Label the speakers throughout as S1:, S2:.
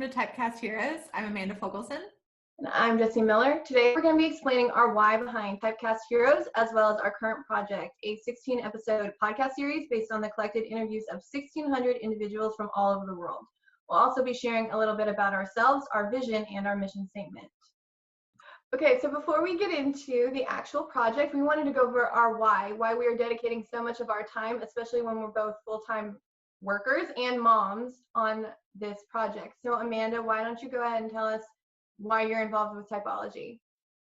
S1: to Typecast Heroes. I'm Amanda Fogelson.
S2: And I'm Jesse Miller. Today we're going to be explaining our why behind Typecast Heroes, as well as our current project, a 16-episode podcast series based on the collected interviews of 1,600 individuals from all over the world. We'll also be sharing a little bit about ourselves, our vision, and our mission statement. Okay, so before we get into the actual project, we wanted to go over our why we are dedicating so much of our time, especially when we're both full-time workers and moms on this project. So Amanda, why don't you go ahead and tell us why you're involved with typology?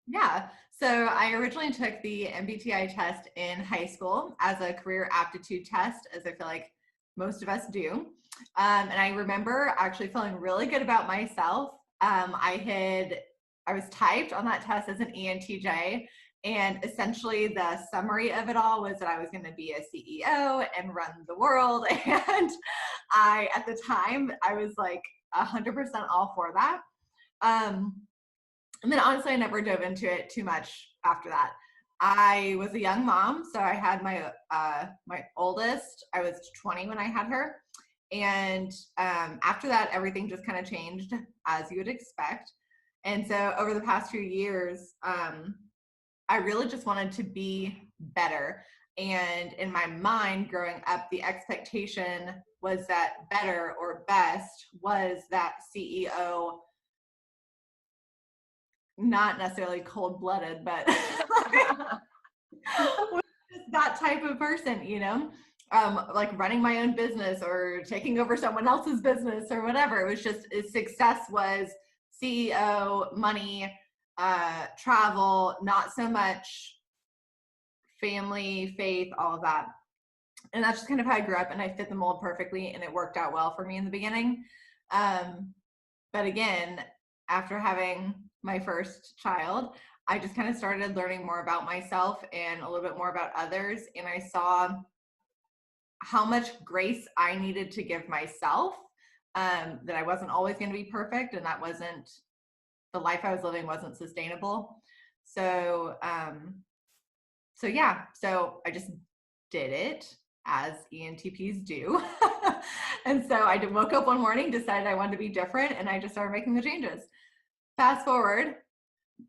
S1: Yeah, so I originally took the MBTI test in high school as a career aptitude test, as I feel like most of us do. And I remember actually feeling really good about myself. I was typed on that test as an ENTJ, and essentially the summary of it all was that I was going to be a CEO and run the world. And at the time, I was like 100% all for that. And then honestly, I never dove into it too much after that. I was a young mom, so I had my oldest. I was 20 when I had her. And after that, everything just kind of changed, as you would expect. And so over the past few years, I really just wanted to be better. And in my mind, growing up, the expectation was that better or best was that CEO, not necessarily cold-blooded, but that type of person, you know, like running my own business or taking over someone else's business or whatever. It was just, success was CEO, money, travel, not so much family, faith, all of that. And that's just kind of how I grew up, and I fit the mold perfectly, and it worked out well for me in the beginning. But again, after having my first child, I just kind of started learning more about myself and a little bit more about others. And I saw how much grace I needed to give myself, that I wasn't always going to be perfect, and that wasn't, the life I was living wasn't sustainable. So yeah, so I just did it as ENTPs do. And so I woke up one morning, decided I wanted to be different, and I just started making the changes. Fast forward,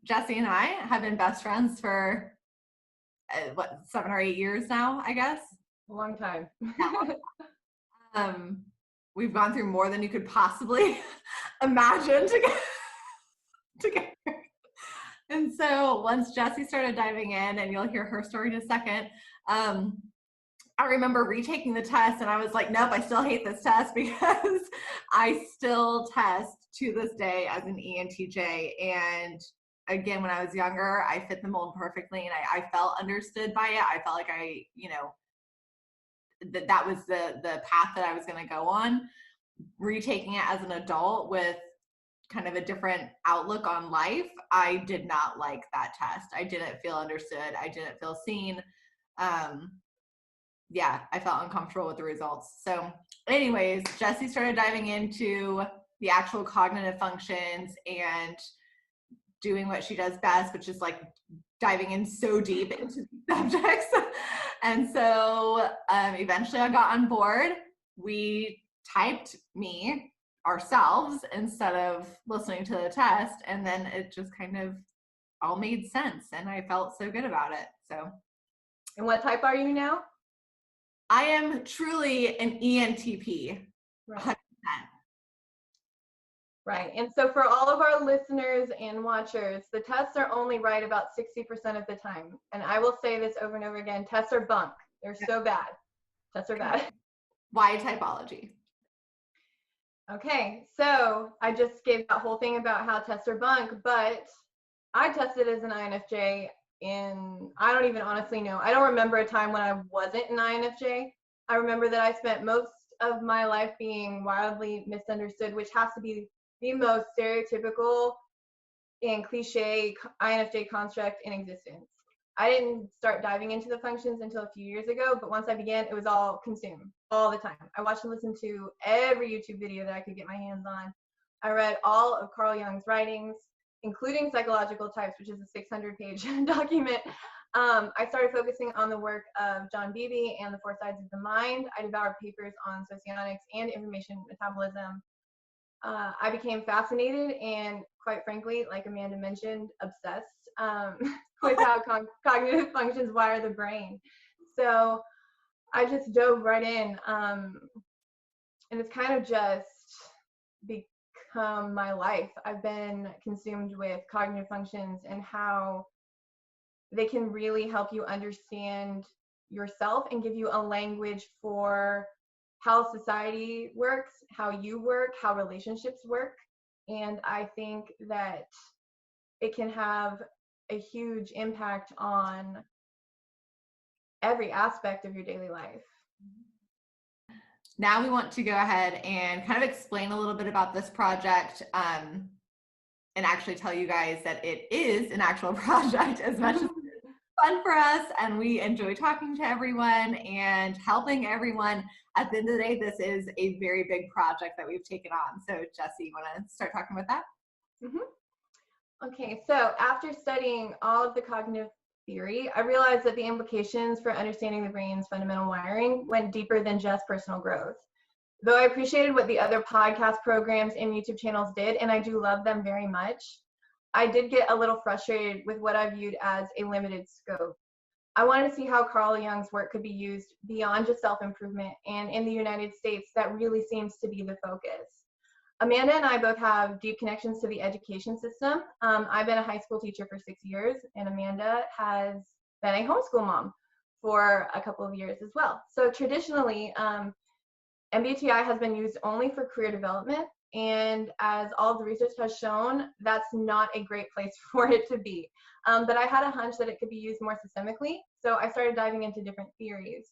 S1: Jesse and I have been best friends for 7 or 8 years now, I guess.
S2: A long time.
S1: We've gone through more than you could possibly imagine together. And so once Jessie started diving in, and you'll hear her story in a second, I remember retaking the test, and I was like, nope, I still hate this test, because I still test to this day as an ENTJ. And again, when I was younger, I fit the mold perfectly, and I felt understood by it. I felt like that was the path that I was going to go on. Retaking it as an adult with kind of a different outlook on life, I did not like that test. I didn't feel understood. I didn't feel seen. Yeah, I felt uncomfortable with the results. So anyways, Jessie started diving into the actual cognitive functions and doing what she does best, which is like diving in so deep into these subjects. And so eventually I got on board. We typed me ourselves instead of listening to the test, and then it just kind of all made sense, and I felt so good about it. So,
S2: and what type are you now?
S1: I am truly an ENTP.
S2: Right.
S1: 100%.
S2: Right. And so for all of our listeners and watchers, the tests are only right about 60% of the time. And I will say this over and over again, tests are bunk. They're so bad. Tests are bad.
S1: Why typology?
S2: Okay, so I just gave that whole thing about how tests are bunk, but I tested as an INFJ, and I don't even honestly know. I don't remember a time when I wasn't an INFJ. I remember that I spent most of my life being wildly misunderstood, which has to be the most stereotypical and cliche INFJ construct in existence. I didn't start diving into the functions until a few years ago, but once I began, it was all consumed all the time. I watched and listened to every YouTube video that I could get my hands on. I read all of Carl Jung's writings, including Psychological Types, which is a 600-page document. I started focusing on the work of John Beebe and the 4 Sides of the Mind. I devoured papers on socionics and information metabolism. I became fascinated and, quite frankly, like Amanda mentioned, obsessed with how cognitive functions wire the brain. So I just dove right in, and it's kind of just become my life. I've been consumed with cognitive functions and how they can really help you understand yourself and give you a language for how society works, how you work, how relationships work. And I think that it can have a huge impact on every aspect of your daily life.
S1: Now we want to go ahead and kind of explain a little bit about this project, and actually tell you guys that it is an actual project as much as it's fun for us, and we enjoy talking to everyone and helping everyone. At the end of the day, this is a very big project that we've taken on. So Jesse, you want to start talking about that?
S2: Okay, so after studying all of the cognitive theory, I realized that the implications for understanding the brain's fundamental wiring went deeper than just personal growth. Though I appreciated what the other podcast programs and YouTube channels did, and I do love them very much, I did get a little frustrated with what I viewed as a limited scope. I wanted to see how Carl Jung's work could be used beyond just self-improvement, and in the United States, that really seems to be the focus. Amanda and I both have deep connections to the education system. I've been a high school teacher for 6 years, and Amanda has been a homeschool mom for a couple of years as well. So traditionally, MBTI has been used only for career development, and as all of the research has shown, that's not a great place for it to be. But I had a hunch that it could be used more systemically, so I started diving into different theories.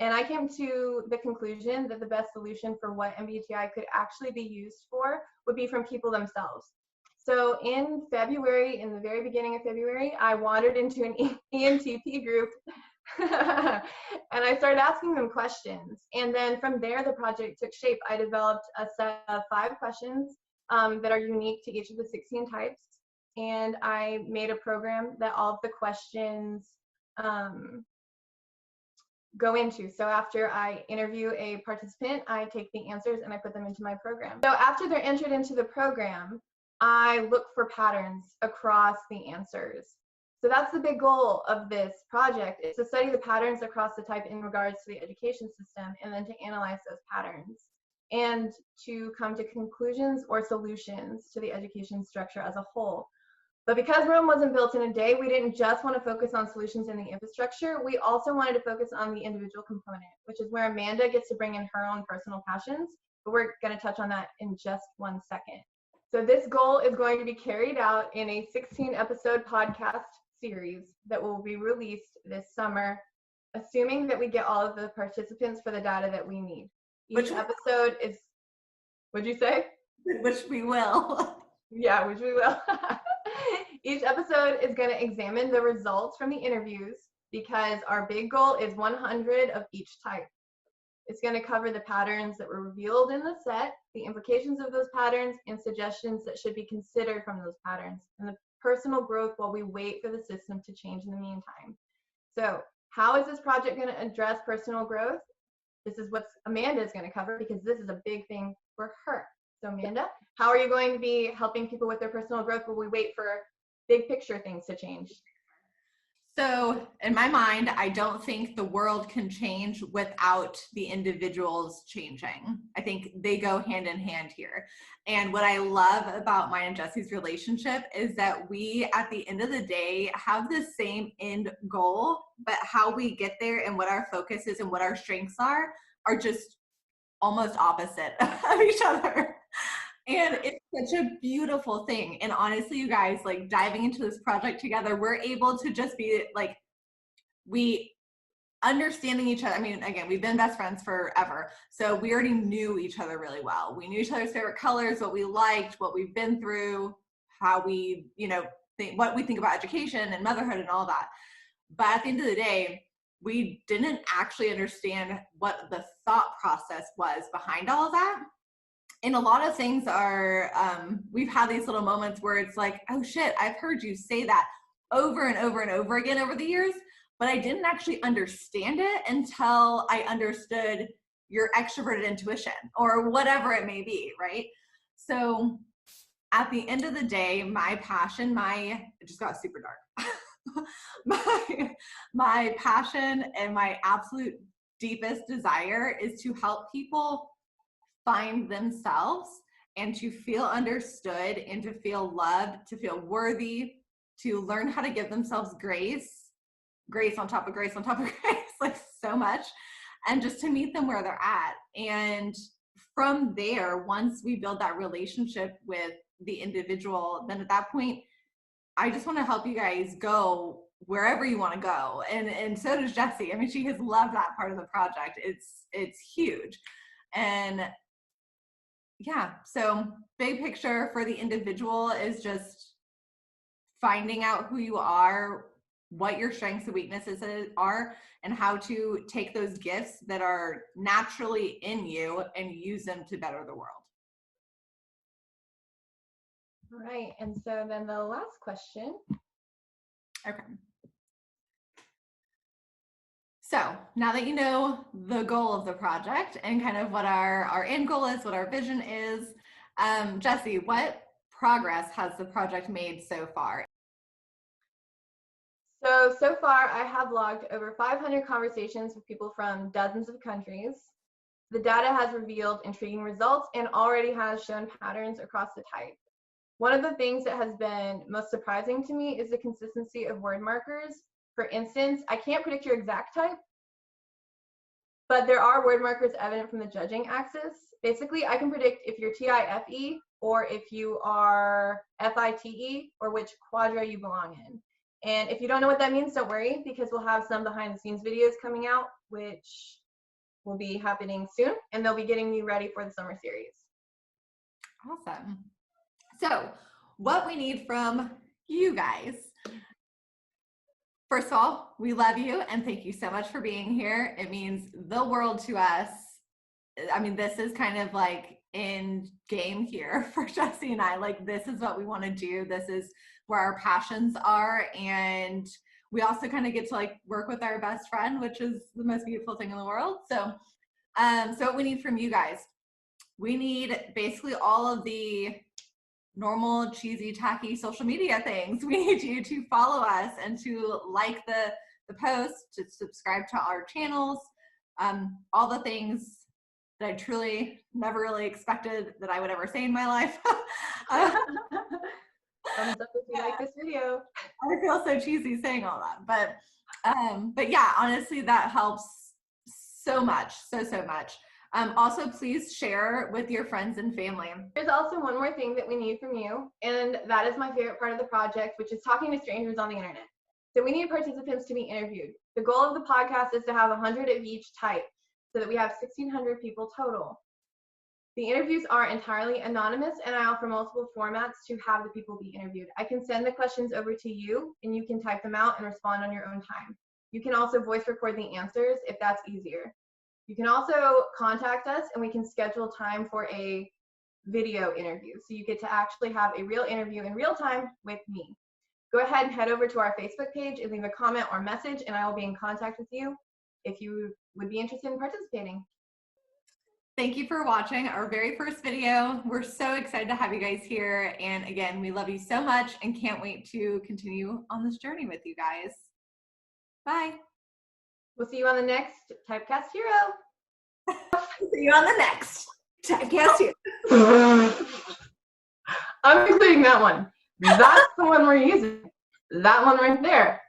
S2: And I came to the conclusion that the best solution for what MBTI could actually be used for would be from people themselves. So in February, in the very beginning of February, I wandered into an ENTP group and I started asking them questions. And then from there, the project took shape. I developed a set of 5 questions that are unique to each of the 16 types. And I made a program that all of the questions go into. So after I interview a participant, I take the answers and I put them into my program. So after they're entered into the program, I look for patterns across the answers. So that's the big goal of this project, is to study the patterns across the type in regards to the education system, and then to analyze those patterns and to come to conclusions or solutions to the education structure as a whole. But because Rome wasn't built in a day, we didn't just want to focus on solutions in the infrastructure. We also wanted to focus on the individual component, which is where Amanda gets to bring in her own personal passions. But we're going to touch on that in just 1 second. So this goal is going to be carried out in a 16-episode podcast series that will be released this summer, assuming that we get all of the participants for the data that we need. Each episode is, what'd you say?
S1: Which we will.
S2: Yeah, which we will. Each episode is going to examine the results from the interviews, because our big goal is 100 of each type. It's going to cover the patterns that were revealed in the set, the implications of those patterns, and suggestions that should be considered from those patterns, and the personal growth while we wait for the system to change in the meantime. So how is this project going to address personal growth? This is what Amanda is going to cover, because this is a big thing for her. So Amanda, how are you going to be helping people with their personal growth while we wait for big picture things to change?
S1: So in my mind, I don't think the world can change without the individuals changing. I think they go hand in hand here. And what I love about mine and Jesse's relationship is that we, at the end of the day, have the same end goal, but how we get there and what our focus is and what our strengths are just almost opposite of each other. And it's such a beautiful thing. And honestly, you guys, like diving into this project together, we're able to just be like, we understanding each other. I mean, again, we've been best friends forever. So we already knew each other really well. We knew each other's favorite colors, what we liked, what we've been through, how we, what we think about education and motherhood and all that. But at the end of the day, we didn't actually understand what the thought process was behind all of that. And a lot of things are, we've had these little moments where it's like, oh shit, I've heard you say that over and over and over again over the years, but I didn't actually understand it until I understood your extroverted intuition or whatever it may be, right? So at the end of the day, my passion, it just got super dark. my passion and my absolute deepest desire is to help people find themselves and to feel understood and to feel loved, to feel worthy, to learn how to give themselves grace on top of grace on top of grace, like so much, and just to meet them where they're at. And from there, once we build that relationship with the individual, then at that point, I just want to help you guys go wherever you want to go. And so does Jessie. I mean, she has loved that part of the project. It's huge. And yeah, so big picture for the individual is just finding out who you are, what your strengths and weaknesses are, and how to take those gifts that are naturally in you and use them to better the world.
S2: All right, and so then the last question.
S1: Okay. So now that you know the goal of the project and kind of what our end goal is, what our vision is, Jessie, what progress has the project made so far?
S2: So far, I have logged over 500 conversations with people from dozens of countries. The data has revealed intriguing results and already has shown patterns across the type. One of the things that has been most surprising to me is the consistency of word markers. For instance, I can't predict your exact type, but there are word markers evident from the judging axis. Basically, I can predict if you're TIFE or if you are FITE or which quadra you belong in. And if you don't know what that means, don't worry, because we'll have some behind the scenes videos coming out, which will be happening soon, and they'll be getting you ready for the summer series.
S1: Awesome. So what we need from you guys. First of all, we love you and thank you so much for being here. It means the world to us. I mean, this is kind of like in game here for Jessie and I. Like, this is what we want to do. This is where our passions are. And we also kind of get to like work with our best friend, which is the most beautiful thing in the world. So what we need from you guys, we need basically all of the normal, cheesy, tacky social media things. We need you to follow us and to like the post, to subscribe to our channels, all the things that I truly never really expected that I would ever say in my life.
S2: Thumbs up if you like this video.
S1: I feel so cheesy saying all that, but yeah, honestly, that helps so much, so much. Also, please share with your friends and family.
S2: There's also one more thing that we need from you, and that is my favorite part of the project, which is talking to strangers on the internet. So we need participants to be interviewed. The goal of the podcast is to have 100 of each type, so that we have 1,600 people total. The interviews are entirely anonymous, and I offer multiple formats to have the people be interviewed. I can send the questions over to you, and you can type them out and respond on your own time. You can also voice record the answers if that's easier. You can also contact us, and we can schedule time for a video interview. So you get to actually have a real interview in real time with me. Go ahead and head over to our Facebook page and leave a comment or message, and I will be in contact with you if you would be interested in participating.
S1: Thank you for watching our very first video. We're so excited to have you guys here. And again, we love you so much and can't wait to continue on this journey with you guys. Bye.
S2: We'll see you on the next Typecast Hero.
S1: See you on the next Typecast Hero.
S2: I'm including that one. That's the one we're using. That one right there.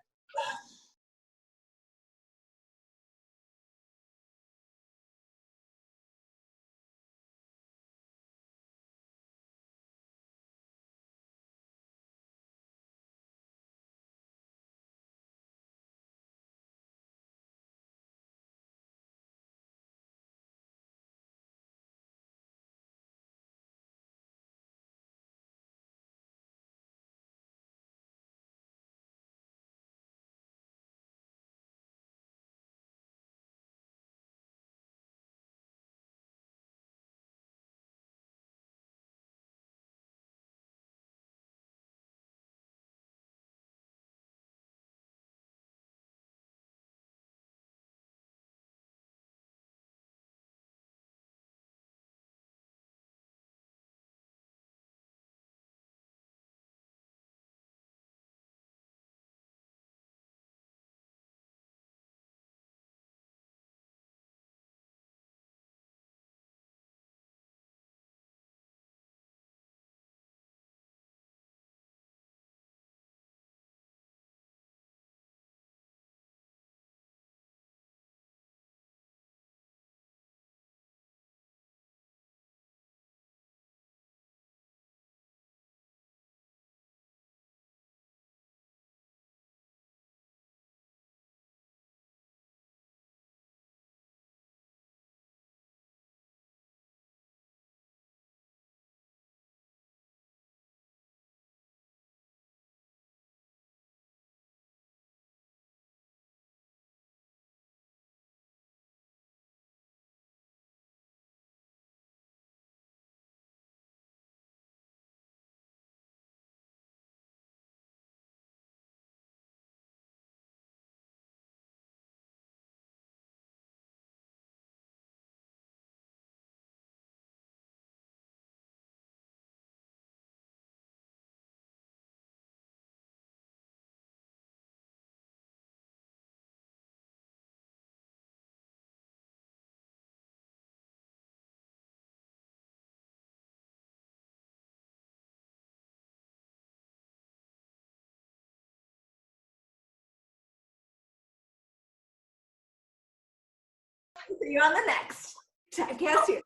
S1: See you on the next podcast here.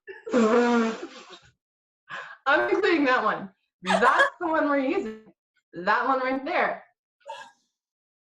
S2: I'm including that one. That's the one we're using. That one right there.